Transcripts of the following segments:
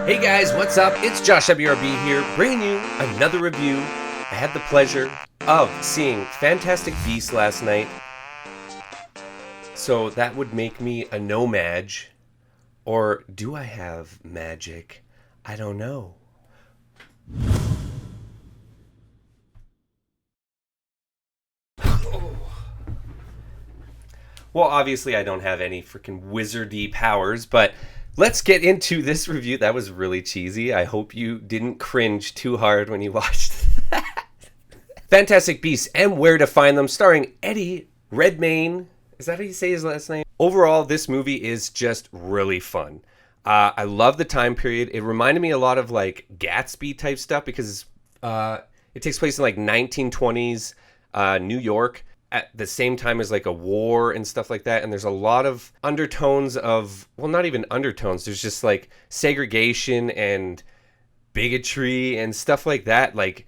Hey guys, what's up? It's Josh WRB here, bringing you another review. I had the pleasure of seeing Fantastic Beasts last night, so that would make me a no-mage. Or do I have magic? I don't know. Well, obviously I don't have any freaking wizardy powers, but let's get into this review. That was really cheesy. I hope you didn't cringe too hard when you watched that. Fantastic Beasts and Where to Find Them, starring Eddie Redmayne. Is that how you say his last name? Overall, this movie is just really fun. I love the time period. It reminded me a lot of like Gatsby type stuff because it takes place in like 1920s New York at the same time as like a war and stuff like that. And there's a lot of undertones of, well, not even undertones. There's just like segregation and bigotry and stuff like that. Like,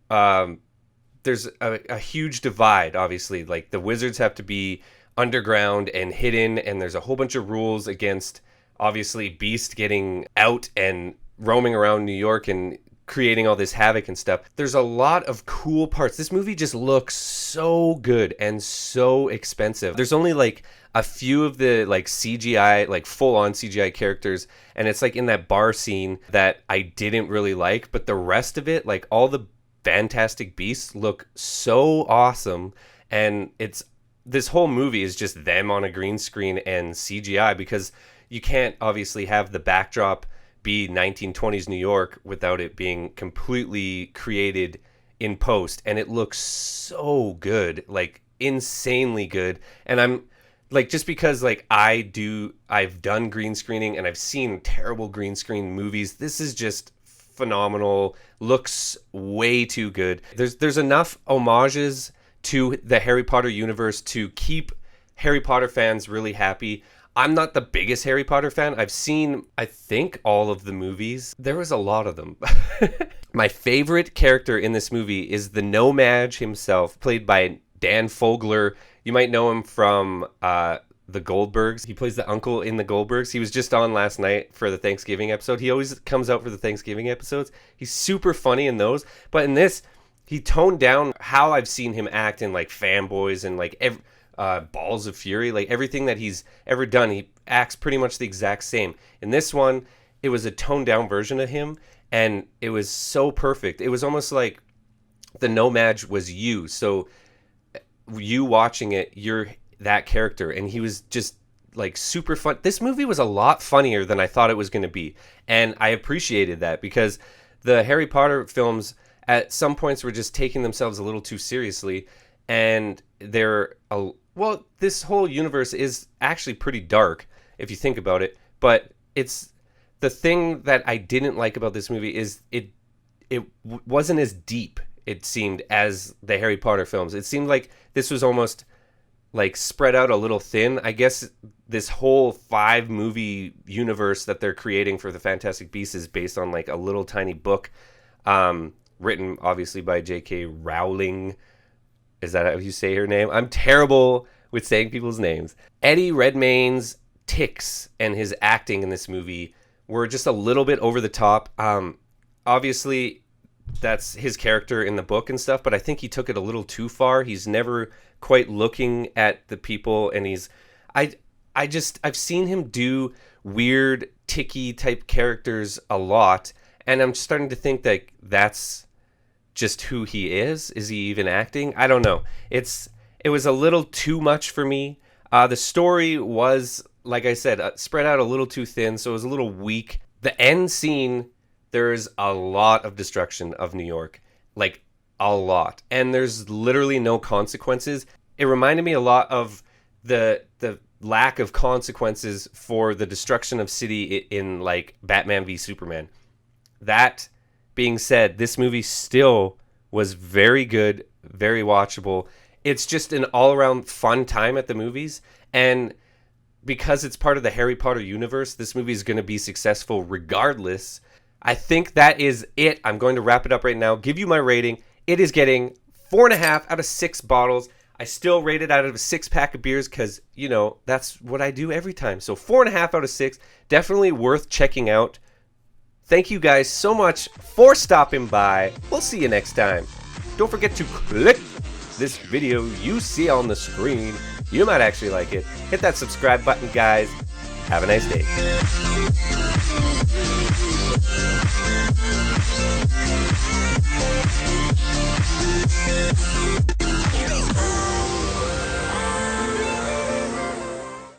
there's a huge divide, obviously. Like the wizards have to be underground and hidden, and there's a whole bunch of rules against, obviously, Beast getting out and roaming around New York and creating all this havoc and stuff. There's a lot of cool parts. This movie just looks so good and so expensive. There's only like a few of the like CGI, like full-on CGI characters, and it's like in that bar scene that I didn't really like, but the rest of it, like all the Fantastic Beasts look so awesome, and this whole movie is just them on a green screen and CGI, because you can't obviously have the backdrop be 1920s New York without it being completely created in post, and it looks so good, like insanely good. And I'm like, just because like I've done green screening and I've seen terrible green screen movies, this is just phenomenal. Looks way too good. There's enough homages to the Harry Potter universe to keep Harry Potter fans really happy. I'm not the biggest Harry Potter fan. I've seen, I think, all of the movies. There was a lot of them. My favorite character in this movie is the No-Mage himself, played by Dan Fogler. You might know him from the Goldbergs. He plays the uncle in the Goldbergs. He was just on last night for the Thanksgiving episode. He always comes out for the Thanksgiving episodes. He's super funny in those. But in this, he toned down how I've seen him act in like Fanboys and like Balls of Fury. Like everything that he's ever done, he acts pretty much the exact same. In this one, it was a toned down version of him, and it was so perfect. It was almost like the No-Mage was you. So you watching it, you're that character, and he was just like super fun. This movie was a lot funnier than I thought it was going to be, and I appreciated that, because the Harry Potter films at some points were just taking themselves a little too seriously, and this whole universe is actually pretty dark if you think about it. But it's the thing that I didn't like about this movie is it wasn't as deep, it seemed, as the Harry Potter films. It seemed like this was almost like spread out a little thin. I guess this whole 5-movie universe that they're creating for the Fantastic Beasts is based on like a little tiny book, written obviously by J.K. Rowling. Is that how you say her name? I'm terrible with saying people's names. Eddie Redmayne's tics and his acting in this movie were just a little bit over the top. Obviously, that's his character in the book and stuff, but I think he took it a little too far. He's never quite looking at the people, and I've seen him do weird ticky type characters a lot, and I'm starting to think that that's just who he is. Is he even acting? I don't know. It was a little too much for me. The story was, like I said, spread out a little too thin, so it was a little weak. The end scene, there's a lot of destruction of New York, like a lot, and there's literally no consequences. It reminded me a lot of the lack of consequences for the destruction of city in like Batman v Superman. That being said, this movie still was very good, very watchable. It's just an all-around fun time at the movies, and because it's part of the Harry Potter universe, this movie is going to be successful regardless. I think that is it. I'm going to wrap it up right now. Give you my rating. It is getting 4.5 out of 6 bottles. I still rate it out of a 6-pack of beers because, you know, that's what I do every time. So 4.5 out of 6. Definitely worth checking out. Thank you guys so much for stopping by. We'll see you next time. Don't forget to click this video you see on the screen. You might actually like it. Hit that subscribe button, guys. Have a nice day.